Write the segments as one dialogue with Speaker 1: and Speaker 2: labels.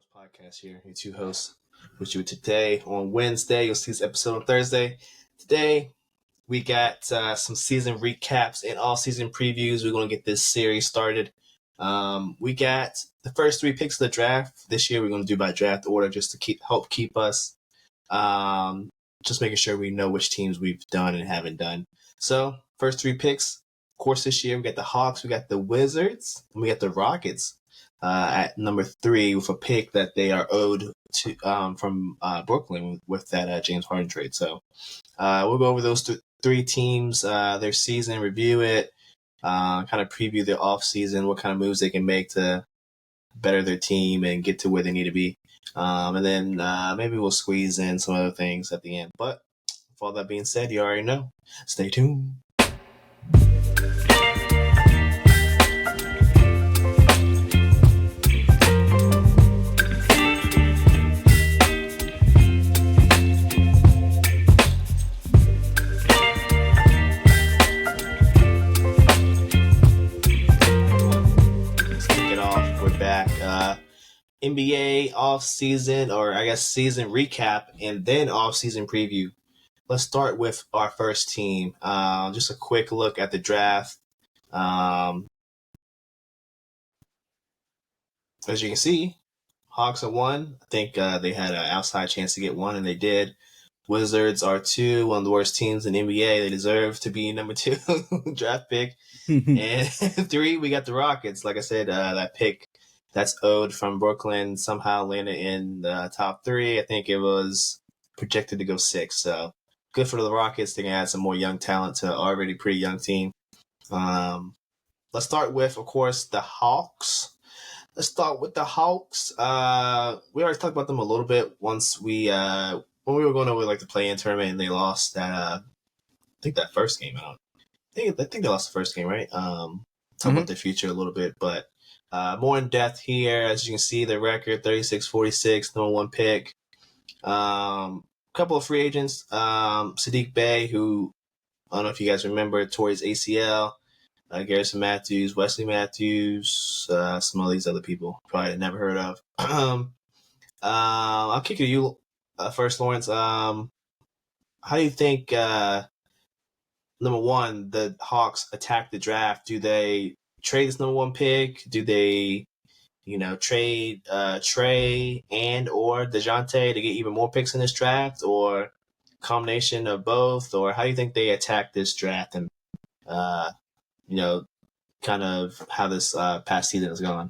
Speaker 1: Sports Podcast here. Your two hosts with you today on Wednesday. You'll see this episode on Thursday. Today, we got some season recaps and all-season previews. We're going to get this series started. We got the first three picks of the draft. This year, we're going to do by draft order just to help keep us just making sure we know which teams we've done and haven't done. So, first three picks. Of course, this year, we got the Hawks, we got the Wizards, and we got the Rockets. At number 3 with a pick that they are owed to from Brooklyn with that James Harden trade. So we'll go over those three teams, their season, review it, kind of preview their offseason, what kind of moves they can make to better their team and get to where they need to be. And then maybe we'll squeeze in some other things at the end. But with all that being said, you already know. Stay tuned. NBA off-season, or I guess season recap, and then off-season preview. Let's start with our first team. Just a quick look at the draft. As you can see, Hawks are 1. I think they had an outside chance to get 1, and they did. Wizards are 2, one of the worst teams in the NBA. They deserve to be number 2 draft pick. And 3, we got the Rockets. Like I said, that pick that's owed from Brooklyn somehow landed in the top 3. I think it was projected to go 6. So good for the Rockets. They can add some more young talent to an already pretty young team. Let's start with, of course, the Hawks. We already talked about them a little bit once when we were going over like the play-in tournament and they lost that. I think that first game. I think they lost the first game, right? Talk about their future a little bit, but. More in depth here, as you can see, the record 36-46, number 1 pick. Couple of free agents, Sadiq Bey, who I don't know if you guys remember, tore his ACL. Garrison Matthews, Wesley Matthews, some of these other people probably never heard of. I'll kick it to you first, Lawrence. How do you think number 1, the Hawks attack the draft? Do they trade this number 1 pick? Do they, trade Trae and or DeJounte to get even more picks in this draft, or combination of both? Or how do you think they attack this draft and, kind of how this past season has gone?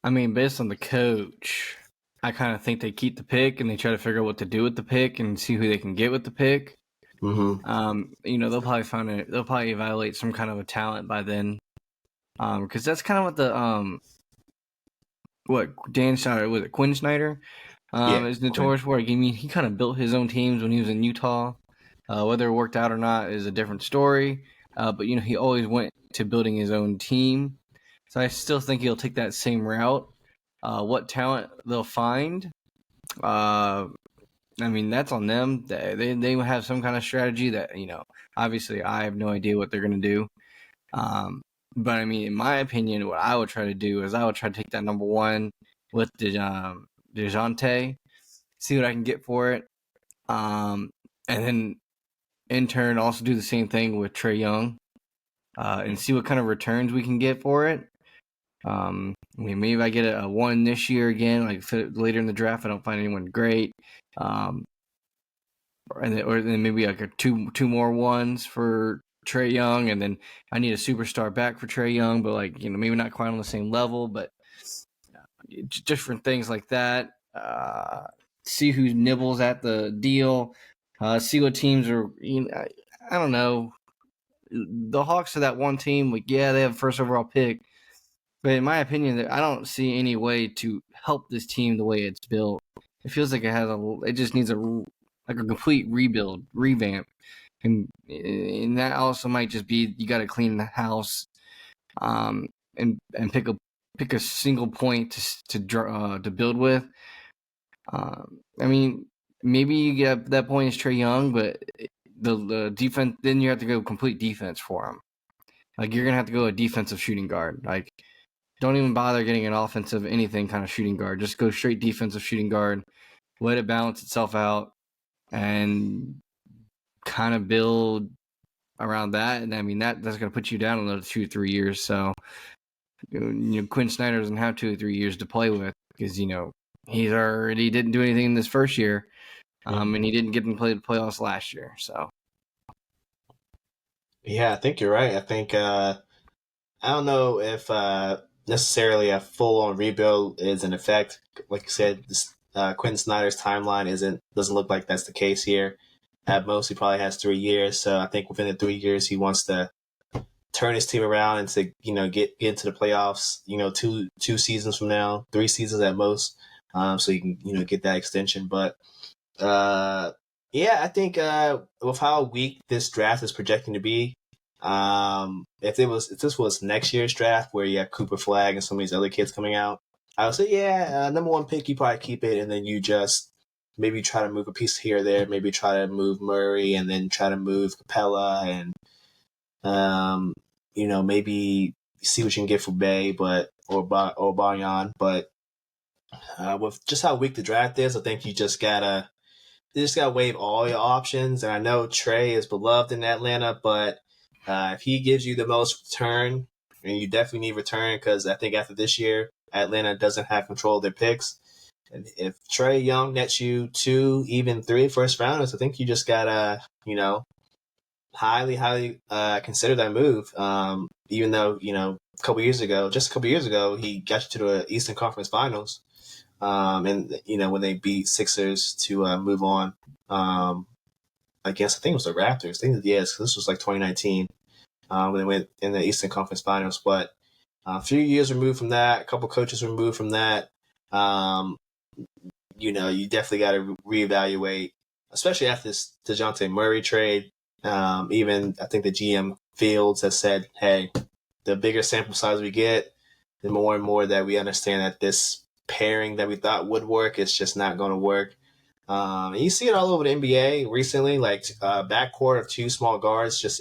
Speaker 2: I mean, based on the coach, I kind of think they keep the pick and they try to figure out what to do with the pick and see who they can get with the pick.
Speaker 1: Mm-hmm.
Speaker 2: They'll probably evaluate some kind of a talent by then. Because that's kind of what the Dan Snyder was it Quinn Snyder is notorious for. I mean, he kind of built his own teams when he was in Utah. Whether it worked out or not is a different story. But he always went to building his own team. So I still think he'll take that same route. What talent they'll find, I mean, that's on them. They have some kind of strategy that obviously I have no idea what they're going to do. But I mean, in my opinion, what I would try to do is I would try to take that number 1 with DeJounte, see what I can get for it, and then in turn also do the same thing with Trae Young, and see what kind of returns we can get for it. I mean, maybe I get a 1 this year again, like later in the draft, I don't find anyone great, or then maybe like two more 1s for Trae Young, and then I need a superstar back for Trae Young, but maybe not quite on the same level, but different things like that. See who nibbles at the deal. See what teams are. I don't know. The Hawks are that one team. They have the first overall pick, but in my opinion, I don't see any way to help this team the way it's built. It feels like it just needs a complete revamp. And that also might just be you got to clean the house, and pick a single point to build with. I mean, maybe you get that point is Trae Young, but the defense, then you have to go complete defense for him. Like, you're gonna have to go a defensive shooting guard. Like, don't even bother getting an offensive anything kind of shooting guard. Just go straight defensive shooting guard. Let it balance itself out and kind of build around that. And I mean, that's going to put you down another 2-3 years. So, Quinn Snyder doesn't have 2 or 3 years to play with because, he already didn't do anything in this first year. And he didn't get to play the playoffs last year. So,
Speaker 1: yeah, I think you're right. I think, I don't know if necessarily a full-on rebuild is in effect. Like you said, Quentin Snyder's timeline doesn't look like that's the case here. At most, he probably has 3 years. So I think within the 3 years, he wants to turn his team around and to get into the playoffs. 2 seasons from now, 3 seasons at most. So you can get that extension. But yeah, I think with how weak this draft is projecting to be, if this was next year's draft where you have Cooper Flag and some of these other kids coming out, I would say, yeah, number 1 pick, you probably keep it, and then you just maybe try to move a piece here or there, maybe try to move Murray, and then try to move Capella, and maybe see what you can get for Bay, or Baryon. But with just how weak the draft is, I think you just gotta waive all your options. And I know Trae is beloved in Atlanta, but if he gives you the most return, and you definitely need return, because I think after this year, Atlanta doesn't have control of their picks. And if Trae Young nets you 2, even 3 first rounders, I think you just gotta, highly consider that move. Even though, just a couple years ago, he got you to the Eastern Conference Finals. And when they beat Sixers to move on, against, I think it was the Raptors. I think yes, this was like 2019 when they went in the Eastern Conference Finals. But a few years removed from that, a couple coaches removed from that, you definitely got to reevaluate, especially after this DeJounte Murray trade. Even I think the GM Fields has said, hey, the bigger sample size we get, the more and more that we understand that this pairing that we thought would work is just not going to work. And you see it all over the NBA recently, like backcourt of 2 small guards just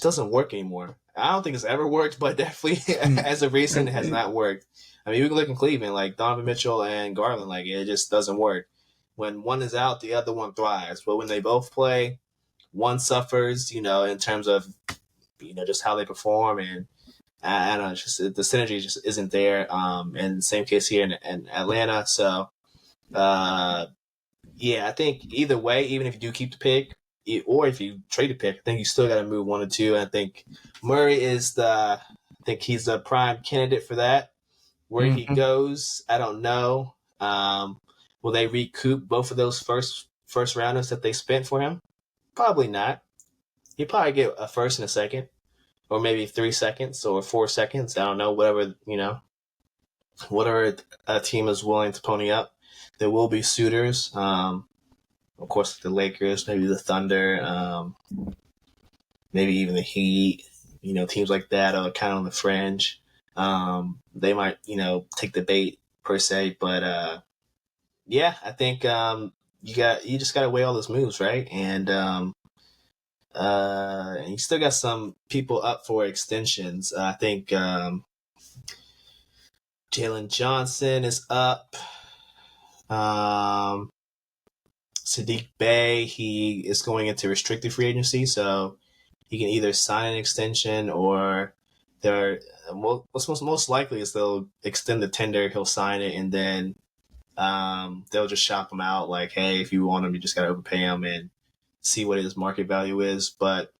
Speaker 1: doesn't work anymore. I don't think it's ever worked, but definitely as of recent, it has not worked. I mean, we can look in Cleveland, like Donovan Mitchell and Garland, like it just doesn't work. When one is out, the other one thrives. But when they both play, one suffers, in terms of, just how they perform, and I don't know, just the synergy just isn't there. And same case here in Atlanta. So, yeah, I think either way, even if you do keep the pick, or if you trade the pick, I think you still got to move 1 or 2. And I think Murray I think he's the prime candidate for that. Where he goes, I don't know. Will they recoup both of those first rounders that they spent for him? Probably not. He'll probably get a first and a second, or maybe 3 seconds or 4 seconds. I don't know, whatever a team is willing to pony up. There will be suitors. Of course, the Lakers, maybe the Thunder, maybe even the Heat. Teams like that are kind of on the fringe. They might, take the bait per se, but yeah, I think you just got to weigh all those moves, right? And you still got some people up for extensions. I think Jalen Johnson is up. Sadiq Bey, he is going into restricted free agency, so he can either sign an extension, or what's most likely is they'll extend the tender, he'll sign it, and then they'll just shop him out. Like, hey, if you want him, you just gotta overpay him and see what his market value is. But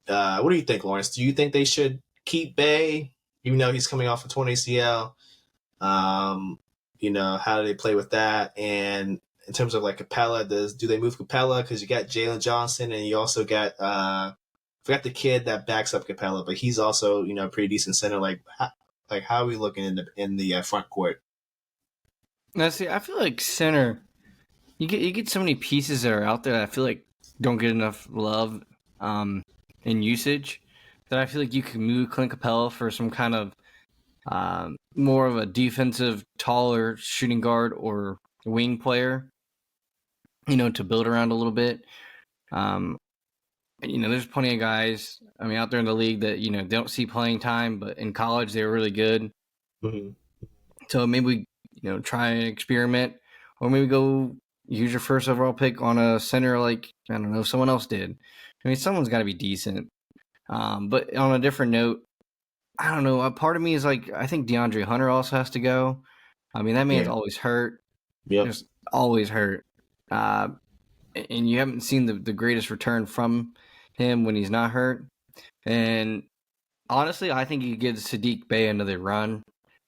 Speaker 1: what do you think, Lawrence? Do you think they should keep Bey, even though he's coming off a torn ACL? How do they play with that? And in terms of like Capella, do they move Capella? Because you got Jalen Johnson, and you also got forgot the kid that backs up Capella, but he's also a pretty decent center. Like how are we looking in the front court?
Speaker 2: Now, see, I feel like center, you get so many pieces that are out there that I feel like don't get enough love and usage, that I feel like you can move Clint Capella for some kind of more of a defensive, taller shooting guard or wing player, to build around a little bit. there's plenty of guys, out there in the league that, they don't see playing time, but in college they were really good.
Speaker 1: Mm-hmm.
Speaker 2: So maybe we, try and experiment, or maybe go use your first overall pick on a center like, I don't know, someone else did. Someone's got to be decent. But on a different note, I don't know. A part of me is like, I think DeAndre Hunter also has to go. That man's always hurt.
Speaker 1: Yep.
Speaker 2: Just always hurt. And you haven't seen the greatest return from him when he's not hurt. And honestly, I think you could give Sadiq Bey another run.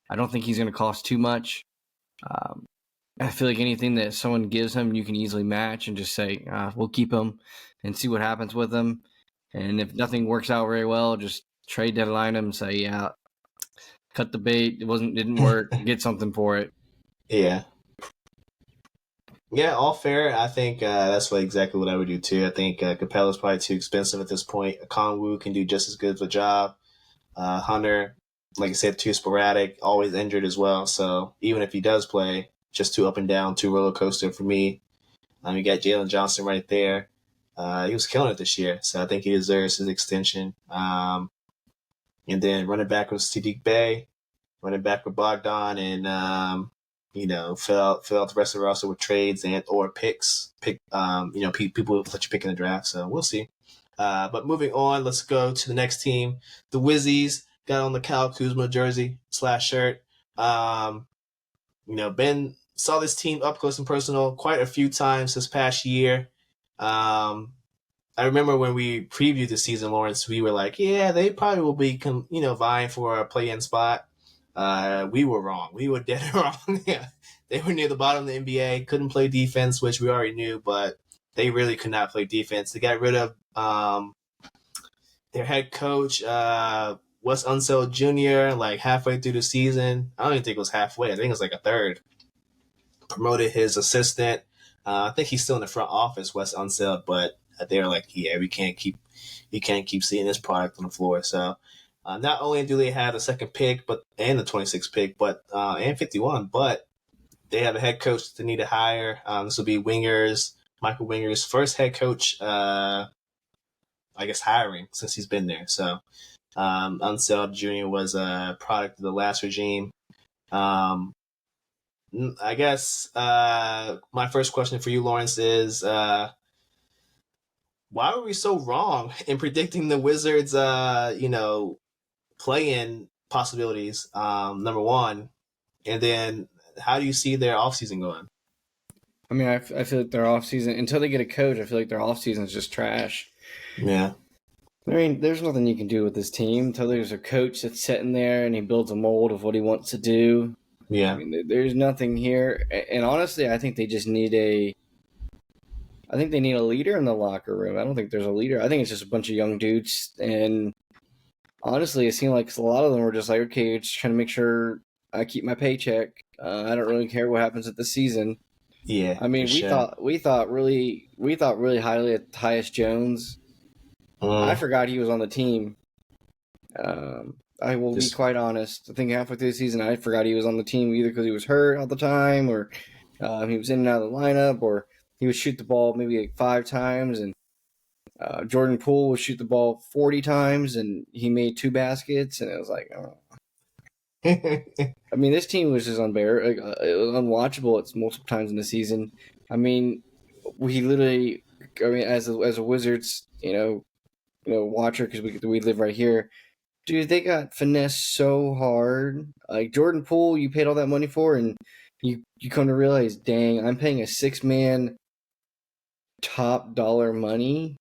Speaker 2: I don't think he's going to cost too much. I feel like anything that someone gives him, you can easily match and just say, we'll keep him and see what happens with him. And if nothing works out very well, just trade deadline him and say, yeah, cut the bait. Didn't work. Get something for it.
Speaker 1: Yeah. Yeah, all fair. I think that's exactly what I would do too. I think Capella's probably too expensive at this point. Kongwu can do just as good of a job. Hunter, like I said, too sporadic, always injured as well. So even if he does play, just too up and down, too roller coaster for me. You got Jalen Johnson right there. He was killing it this year, so I think he deserves his extension. And then running back with Sadiq Bey, running back with Bogdan, and fill out the rest of the roster with trades and or picks. People let you pick in the draft, so we'll see. But moving on, let's go to the next team. The Wizzies got on the Kyle Kuzma jersey / shirt. Ben saw this team up close and personal quite a few times this past year. I remember when we previewed the season, Lawrence, we were like, yeah, they probably will be, vying for a play-in spot. We were wrong. We were dead wrong. Yeah. They were near the bottom of the NBA, couldn't play defense, which we already knew, but they really could not play defense. They got rid of their head coach, Wes Unseld Jr., like halfway through the season. I don't even think it was halfway. I think it was like a third. Promoted his assistant. I think he's still in the front office, Wes Unseld, but they were like, yeah, we can't keep seeing this product on the floor. So not only do they have the second pick, and the 26th pick, and 51, but they have a head coach they need to hire. This will be Michael Winger's first head coach, I guess, hiring since he's been there. So Unseld Jr. was a product of the last regime. I guess my first question for you, Lawrence, is why were we so wrong in predicting the Wizards, play-in possibilities, number one, and then how do you see their offseason going?
Speaker 2: I feel like their offseason, until they get a coach, I feel like their offseason is just trash.
Speaker 1: Yeah.
Speaker 2: There's nothing you can do with this team until there's a coach that's sitting there and he builds a mold of what he wants to do.
Speaker 1: Yeah.
Speaker 2: There's nothing here. And honestly, I think they just need a leader in the locker room. I don't think there's a leader. I think it's just a bunch of young dudes. And honestly, it seemed like a lot of them were just like, okay, just trying to make sure I keep my paycheck. I don't really care what happens at the season.
Speaker 1: Yeah.
Speaker 2: We thought really highly of Tyus Jones. I forgot he was on the team. I will be quite honest. I think halfway through the season, I forgot he was on the team either because he was hurt all the time, or he was in and out of the lineup, or he would shoot the ball maybe like 5 times, and Jordan Poole would shoot the ball 40 times, and he made 2 baskets, and it was like, oh. This team was just unbearable. It was unwatchable at multiple times in the season. We literally, as a Wizards, watcher, because we live right here. Dude, they got finessed so hard. Like Jordan Poole, you paid all that money for, and you come to realize, dang, I'm paying a 6-man top dollar money.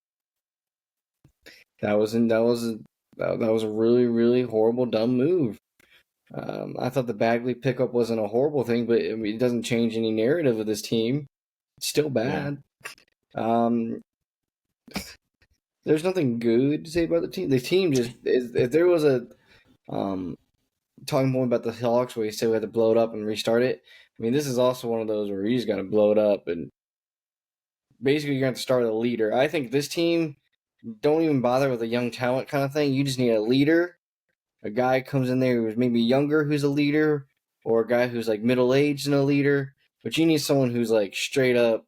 Speaker 2: That was a really, really horrible, dumb move. I thought the Bagley pickup wasn't a horrible thing, but it doesn't change any narrative of this team. It's still bad. Yeah. There's nothing good to say about the team. The team just is. If there was a talking more about the Hawks, where you say we had to blow it up and restart it. This is also one of those where you just got to blow it up, and basically you're going to have to start with a leader. I think this team, don't even bother with a young talent kind of thing. You just need a leader. A guy comes in there who's maybe younger, who's a leader, or a guy who's like middle aged and a leader. But you need someone who's like straight up,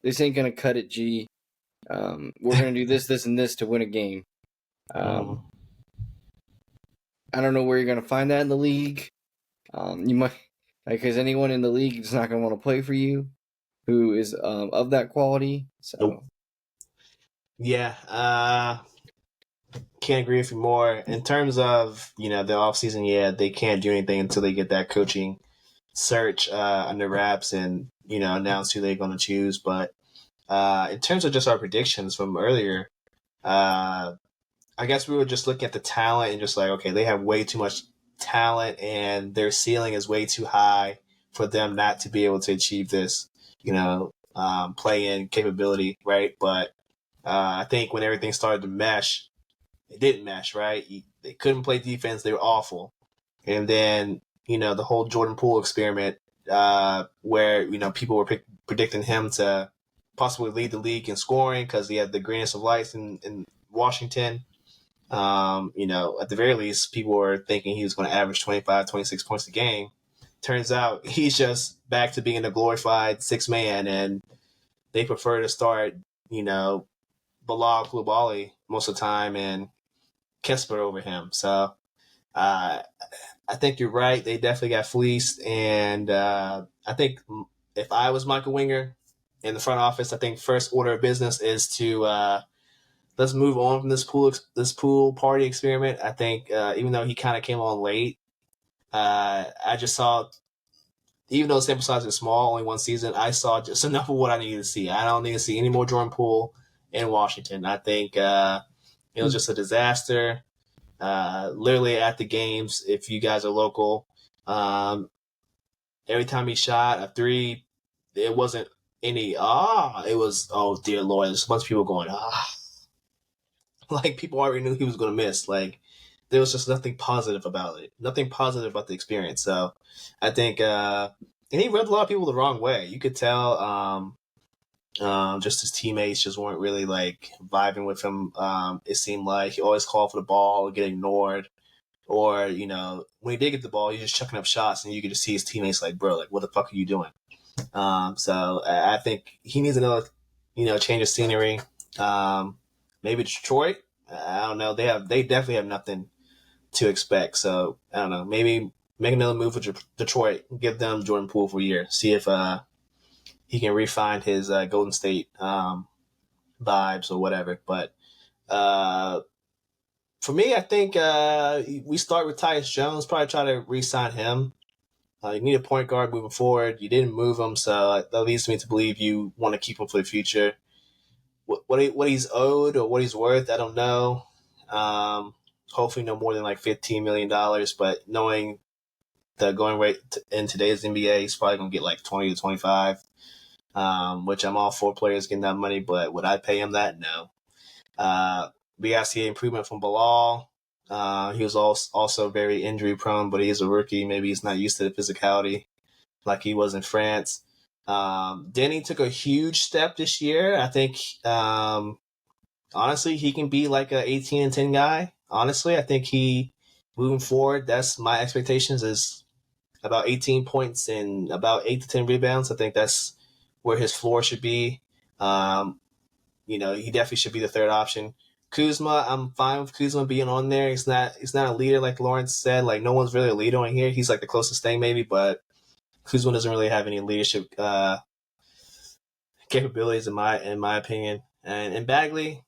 Speaker 2: this ain't going to cut it, G. we're going to do this, this, and this to win a game. I don't know where you're going to find that in the league. You might, because anyone in the league is not going to want to play for you who is of that quality. So,
Speaker 1: nope. Yeah, can't agree with you more. In terms of, the offseason, they can't do anything until they get that coaching search under wraps and, announce who they're going to choose. But in terms of just our predictions from earlier, I guess we were just looking at the talent and just like, okay, they have way too much talent and their ceiling is way too high for them not to be able to achieve this, play-in capability, right? But I think when everything started to mesh, it didn't mesh, right? They couldn't play defense. They were awful. And then, the whole Jordan Poole experiment where, people were predicting him to possibly lead the league in scoring because he had the greenest of lights in Washington. At the very least, people were thinking he was going to average 25, 26 points a game. Turns out he's just back to being a glorified six-man, and they prefer to start, Bilal Koulibaly most of the time and Kessler over him. So I think you're right. They definitely got fleeced, and I think if I was Michael Winger in the front office, I think first order of business is to let's move on from this pool party experiment. I think even though he kind of came on late, I just saw, even though the sample size is small, only one season, I saw just enough of what I needed to see. I don't need to see any more Jordan Poole in Washington. I think it was just a disaster. Literally at the games, if you guys are local, every time he shot a three, it wasn't any it was, oh dear Lord, there's a bunch of people going like people already knew he was going to miss. Like there was just nothing positive about it, nothing positive about the experience. So I think and he rubbed a lot of people the wrong way. You could tell just his teammates just weren't really like vibing with him. It seemed like he always called for the ball, get ignored. Or, when he did get the ball, he's just chucking up shots and you could just see his teammates like, bro, like, what the fuck are you doing? So I think he needs another, change of scenery. Maybe Detroit. I don't know. They definitely have nothing to expect. So I don't know. Maybe make another move with Detroit. Give them Jordan Poole for a year. See if he can refine his Golden State vibes or whatever. But for me, I think we start with Tyus Jones. Probably try to re-sign him. You need a point guard moving forward. You didn't move him, so that leads me to believe you want to keep him for the future. What he's owed or what he's worth, I don't know. Hopefully, no more than like $15 million. But knowing the going rate in today's NBA, he's probably gonna get like 20 to 25. Which I'm all for players getting that money, but would I pay him that? No. We got to see improvement from Bilal. He was also very injury prone, but he's a rookie. Maybe he's not used to the physicality like he was in France. Denny took a huge step this year. I think, honestly, he can be like a 18 and 10 guy. Honestly, I think moving forward, that's my expectations is about 18 points and about 8 to 10 rebounds. I think that's where his floor should be. He definitely should be the third option. Kuzma, I'm fine with Kuzma being on there. He's not a leader like Lawrence said. Like no one's really a leader on here. He's like the closest thing maybe, but Kuzma doesn't really have any leadership capabilities in my opinion. And Bagley,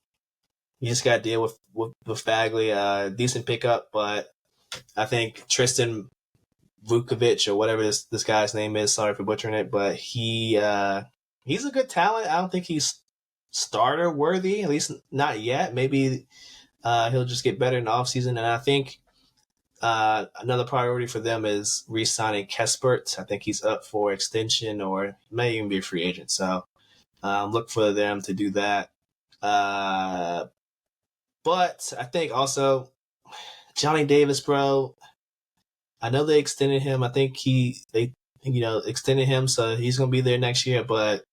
Speaker 1: you just got to deal with Bagley. Decent pickup, but I think Tristan Vukovic or whatever this guy's name is. Sorry for butchering it, but he's a good talent. I don't think he's starter worthy, at least not yet. Maybe he'll just get better in the offseason. And I think another priority for them is re-signing Kespert. I think he's up for extension or may even be a free agent. So look for them to do that. But I think also Johnny Davis, bro, I know they extended him. I think they extended him, so he's going to be there next year. But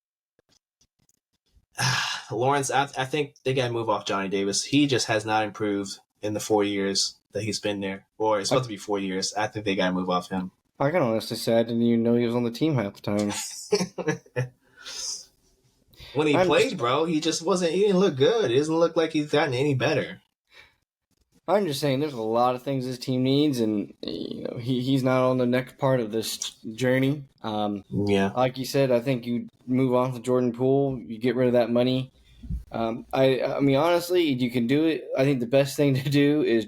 Speaker 1: Lawrence, I think they got to move off Johnny Davis. He just has not improved in the 4 years that he's been there. Or it's supposed to be 4 years. I think they got to move off him.
Speaker 2: I can honestly say I didn't even know he was on the team half the time.
Speaker 1: when he played, bro, he just wasn't. He didn't look good. It doesn't look like he's gotten any better.
Speaker 2: I'm just saying, there's a lot of things this team needs, and he's not on the next part of this journey.
Speaker 1: Yeah,
Speaker 2: like you said, I think you move on to Jordan Poole, you get rid of that money. I mean, honestly, you can do it. I think the best thing to do is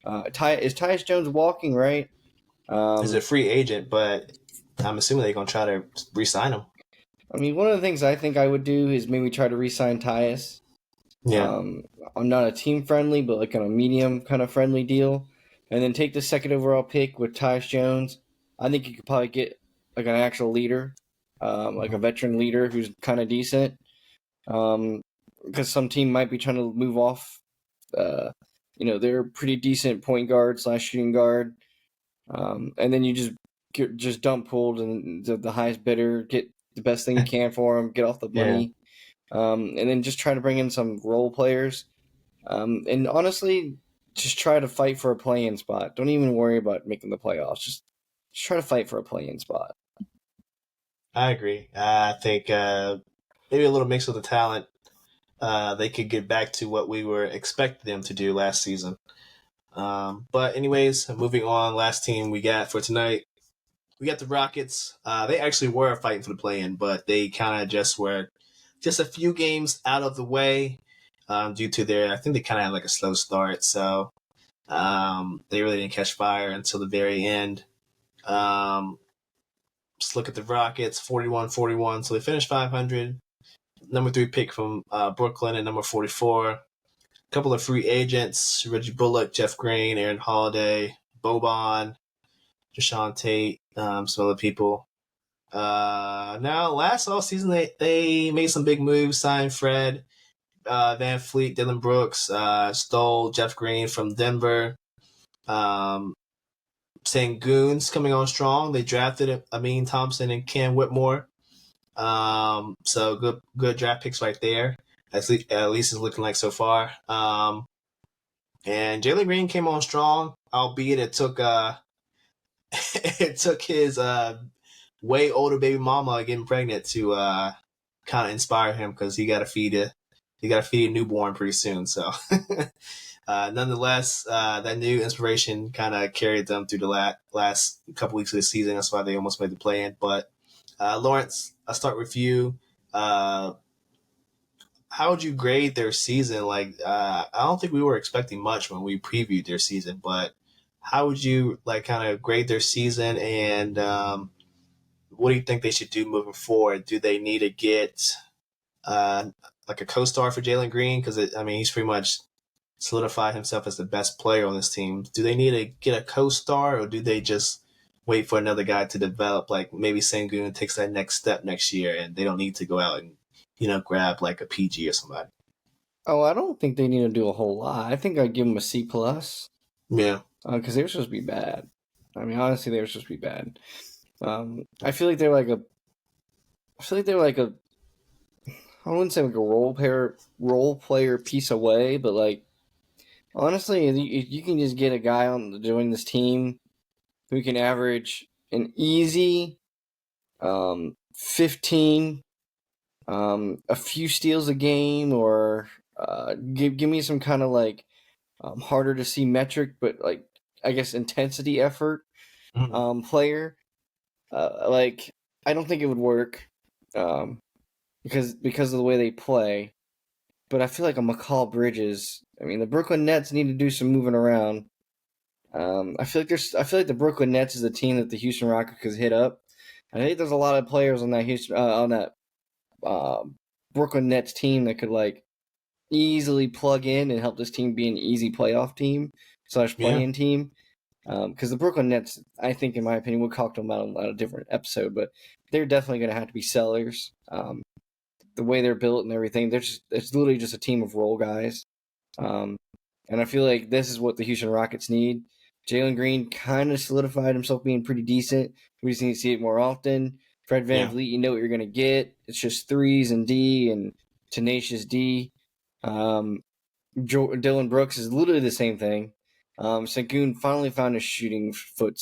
Speaker 2: Tyus Jones walking, right?
Speaker 1: he's a free agent, but I'm assuming they're gonna try to re-sign him.
Speaker 2: I mean, one of the things I think I would do is maybe try to re-sign Tyus.
Speaker 1: Yeah,
Speaker 2: I'm not a team friendly, but like on a medium kind of friendly deal, and then take the second overall pick with Tyus Jones. I think you could probably get like an actual leader, like a veteran leader who's kind of decent. Because some team might be trying to move off. They're a pretty decent point guard / shooting guard, and then you just dump Pooled and the highest bidder, get the best thing you can for him, get off the money, and then just try to bring in some role players. And honestly, just try to fight for a play-in spot. Don't even worry about making the playoffs. Just try to fight for a play-in spot.
Speaker 1: I agree. I think maybe a little mix of the talent. They could get back to what we were expecting them to do last season. But anyways, moving on. Last team we got for tonight, we got the Rockets. They actually were fighting for the play-in, but they kind of just were just a few games out of the way due to their. I think they kind of had like a slow start, so they really didn't catch fire until the very end. Just look at the Rockets, 41-41, so they finished 500. Number 3 pick from Brooklyn and number 44. A couple of free agents: Reggie Bullock, Jeff Green, Aaron Holiday, Boban, Jashawn Tate, some other people. Now, last offseason, they made some big moves, signed Fred, Van Fleet, Dylan Brooks, stole Jeff Green from Denver. Sengun's coming on strong. They drafted Amin Thompson and Cam Whitmore. So good draft picks right there. At least it's looking like so far. And Jalen Green came on strong, albeit it took it took his way older baby mama getting pregnant to kind of inspire him, because he got to feed a newborn pretty soon. So nonetheless, that new inspiration kind of carried them through the last couple weeks of the season. That's why they almost made the play-in. But Lawrence, I'll start with you. How would you grade their season? Like, I don't think we were expecting much when we previewed their season, but how would you kind of grade their season, and what do you think they should do moving forward? Do they need to get like a co-star for Jalen Green? Because he's pretty much solidified himself as the best player on this team. Do they need to get a co-star, or do they just wait for another guy to develop? Like maybe Sengun takes that next step next year, and they don't need to go out and grab like a PG or somebody.
Speaker 2: Oh, I don't think they need to do a whole lot. I think I'd give them a C+.
Speaker 1: Yeah.
Speaker 2: Because they were supposed to be bad. I mean, honestly, they were supposed to be bad. I feel like they're like a. I wouldn't say like a role player piece away, but like honestly, you can just get a guy on join this team who can average an easy 15, a few steals a game, or give me some kind of like harder to see metric, but like I guess intensity effort player. Like I don't think it would work because of the way they play. But I feel like a McCall Bridges. I mean, the Brooklyn Nets need to do some moving around. I feel like the Brooklyn Nets is a team that the Houston Rockets could hit up. And I think there's a lot of players on that Brooklyn Nets team that could like easily plug in and help this team be an easy playoff team / play-in team. Because the Brooklyn Nets, I think, in my opinion, we'll talk to them about a different episode, but they're definitely going to have to be sellers. The way they're built and everything, it's literally just a team of role guys. And I feel like this is what the Houston Rockets need. Jalen Green kind of solidified himself being pretty decent. We just need to see it more often. Fred VanVleet, you know what you're going to get. It's just threes and D and tenacious D. Dylan Brooks is literally the same thing. Sengun finally found his shooting foot.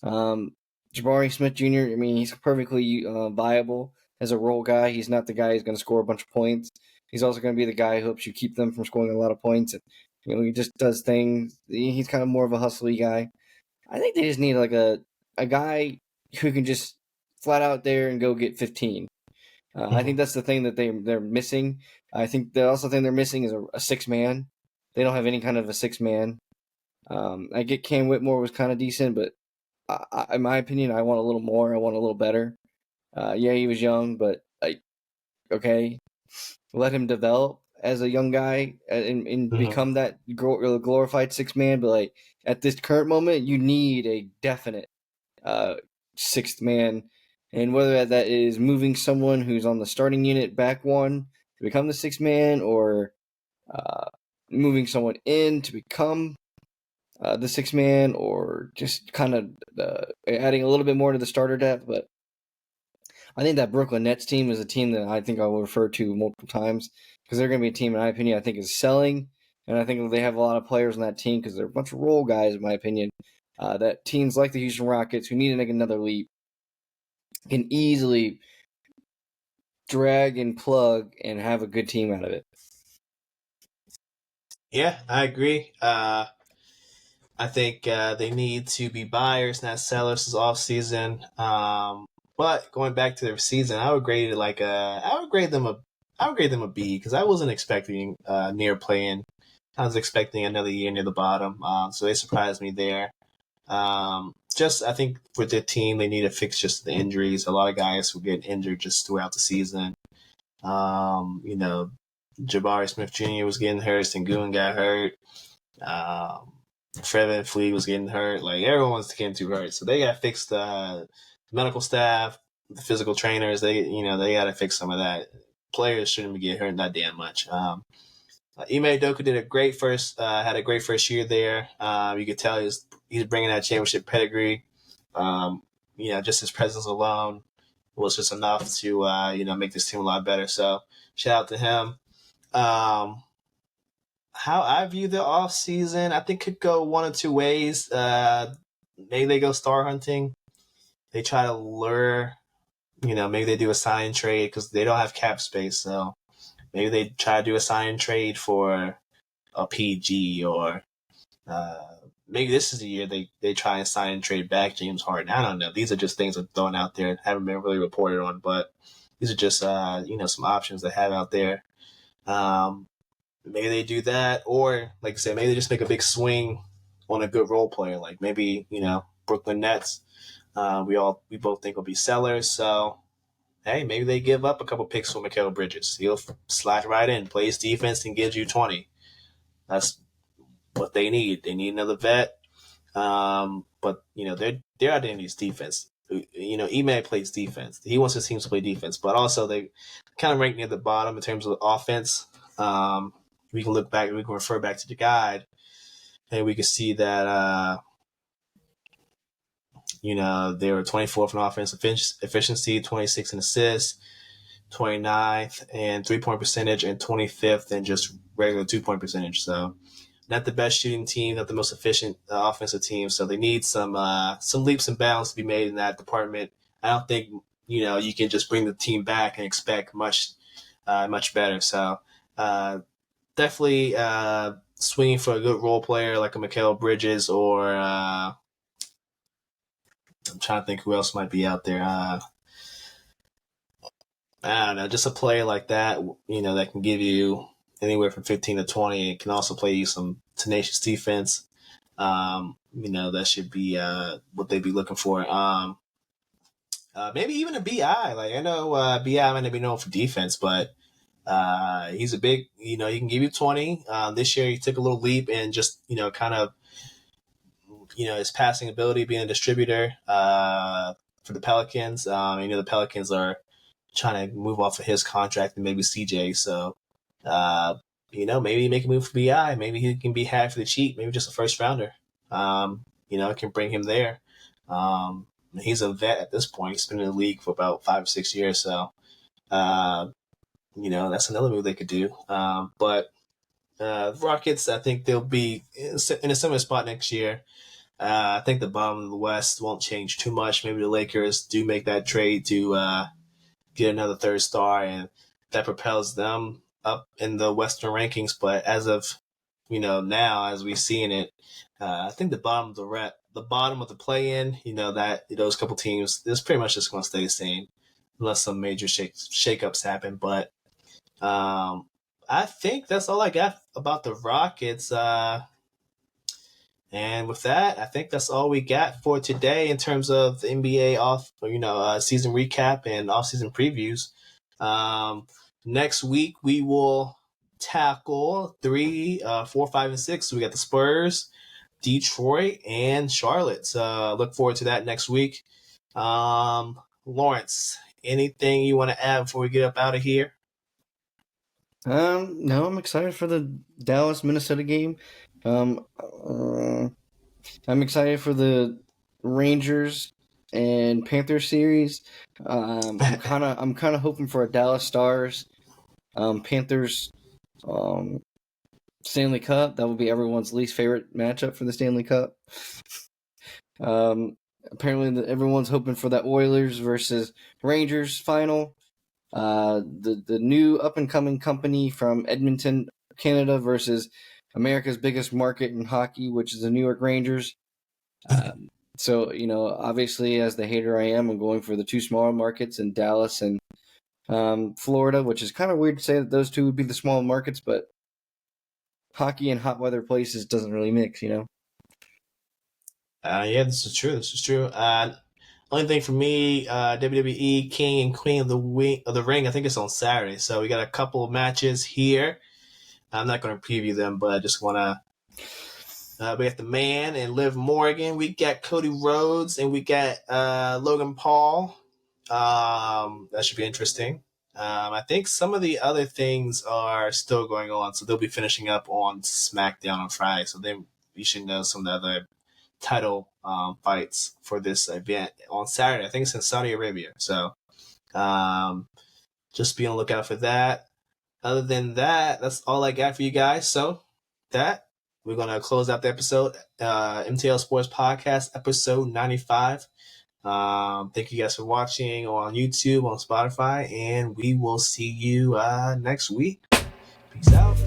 Speaker 2: Jabari Smith Jr., I mean, he's perfectly viable. as a role guy. He's not the guy who's going to score a bunch of points. He's also going to be the guy who helps you keep them from scoring a lot of points. And, he just does things. He's kind of more of a hustly guy. I think they just need like a guy who can just flat out there and go get 15. I think that's the thing that they're missing. I think the also thing they're missing is a six man. They don't have any kind of a six man. I get Cam Whitmore was kind of decent, but in my opinion, I want a little more. I want a little better. Yeah, he was young, but okay, let him develop as a young guy and become that glorified six man. But like at this current moment, you need a definite sixth man, and whether that is moving someone who's on the starting unit back one to become the sixth man, or moving someone in to become the sixth man, or just kind of adding a little bit more to the starter depth. But I think that Brooklyn Nets team is a team that I think I will refer to multiple times because they're going to be a team, in my opinion, I think is selling. And I think they have a lot of players on that team because they're a bunch of role guys, in my opinion, that teams like the Houston Rockets, who need to make another leap, can easily drag and plug and have a good team out of it.
Speaker 1: Yeah, I agree. I think they need to be buyers, not sellers, this offseason. But going back to their season, I would grade it I would grade them a B because I wasn't expecting near playing. I was expecting another year near the bottom. So they surprised me there. I think for their team, they need to fix just the injuries. A lot of guys were getting injured just throughout the season. Jabari Smith Jr. was getting hurt. Sengun got hurt. Fred VanVleet was getting hurt. Like everyone's getting too hurt, so they got to fix the medical staff, the physical trainers. They got to fix some of that. Players shouldn't be getting hurt that damn much. Ime Udoka did had a great first year there. You could tell he's bringing that championship pedigree. Just his presence alone was just enough to make this team a lot better. So shout out to him. How I view the off season, I think could go one of two ways. Maybe they go star hunting. They try to lure, maybe they do a sign trade because they don't have cap space. So maybe they try to do a sign trade for a PG, or maybe this is the year they try and sign and trade back James Harden. I don't know. These are just things I'm throwing out there. Haven't been really reported on, but these are just some options they have out there. Maybe they do that, or like I said, maybe they just make a big swing on a good role player. Like maybe Brooklyn Nets. We both think will be sellers. So hey, maybe they give up a couple picks for Mikal Bridges. He'll slide right in, plays defense, and gives you 20. That's what they need. They need another vet. But their identity is defense. Ime plays defense. He wants his teams to play defense, but also they kind of rank near the bottom in terms of offense. We can look back, we can refer back to the guide, and we can see that they were 24th in offensive efficiency, 26th in assists, 29th in 3-point percentage, and 25th in just regular 2-point percentage. So not the best shooting team, not the most efficient offensive team. So they need some leaps and bounds to be made in that department. I don't think you can just bring the team back and expect much better. So definitely swinging for a good role player like a Mikal Bridges, or I'm trying to think who else might be out there. I don't know, just a player like that, that can give you anywhere from 15 to 20. It can also play you some tenacious defense. That should be what they'd be looking for. Maybe even a BI. Like I know BI might not be known for defense, but he's a big. He can give you 20. This year he took a little leap and just kind of his passing ability, being a distributor for the Pelicans. The Pelicans are trying to move off of his contract and maybe CJ. So, maybe make a move for BI. Maybe he can be had for the cheap. Maybe just a first rounder. Can bring him there. He's a vet at this point. He's been in the league for about 5 or 6 years. So, that's another move they could do. But Rockets, I think they'll be in a similar spot next year. I think the bottom of the West won't change too much. Maybe the Lakers do make that trade to get another third star, and that propels them up in the Western rankings. But as of now, as we've seen it, I think the bottom of the play-in, that those couple teams, it's pretty much just going to stay the same, unless some major shakeups happen. But I think that's all I got about the Rockets. And with that, I think that's all we got for today in terms of the NBA season recap and off-season previews. Next week we will tackle 3, 4, 5, and 6. So we got the Spurs, Detroit, and Charlotte. So look forward to that next week. Lawrence, anything you want to add before we get up out of here?
Speaker 2: No, I'm excited for the Dallas Minnesota game. I'm excited for the Rangers and Panthers series. I'm kind of hoping for a Dallas Stars Panthers Stanley Cup. That would be everyone's least favorite matchup for the Stanley Cup. Apparently, everyone's hoping for that Oilers versus Rangers final. The new up and coming company from Edmonton, Canada versus America's biggest market in hockey, which is the New York Rangers. So, obviously, as the hater I am, I'm going for the two smaller markets in Dallas and Florida, which is kind of weird to say that those two would be the small markets, but hockey and hot weather places doesn't really mix,
Speaker 1: Yeah, this is true. Only thing for me, WWE King and Queen of the Ring, I think it's on Saturday. So we got a couple of matches here. I'm not going to preview them, but I just want to. We got the Man and Liv Morgan. We got Cody Rhodes, and we got Logan Paul. That should be interesting. I think some of the other things are still going on, so they'll be finishing up on SmackDown on Friday. So then you should know some of the other title fights for this event on Saturday. I think it's in Saudi Arabia. So just be on the lookout for that. Other than that, that's all I got for you guys. So we're going to close out the episode, MTL Sports Podcast, episode 95. Thank you guys for watching on YouTube, on Spotify, and we will see you next week. Peace out.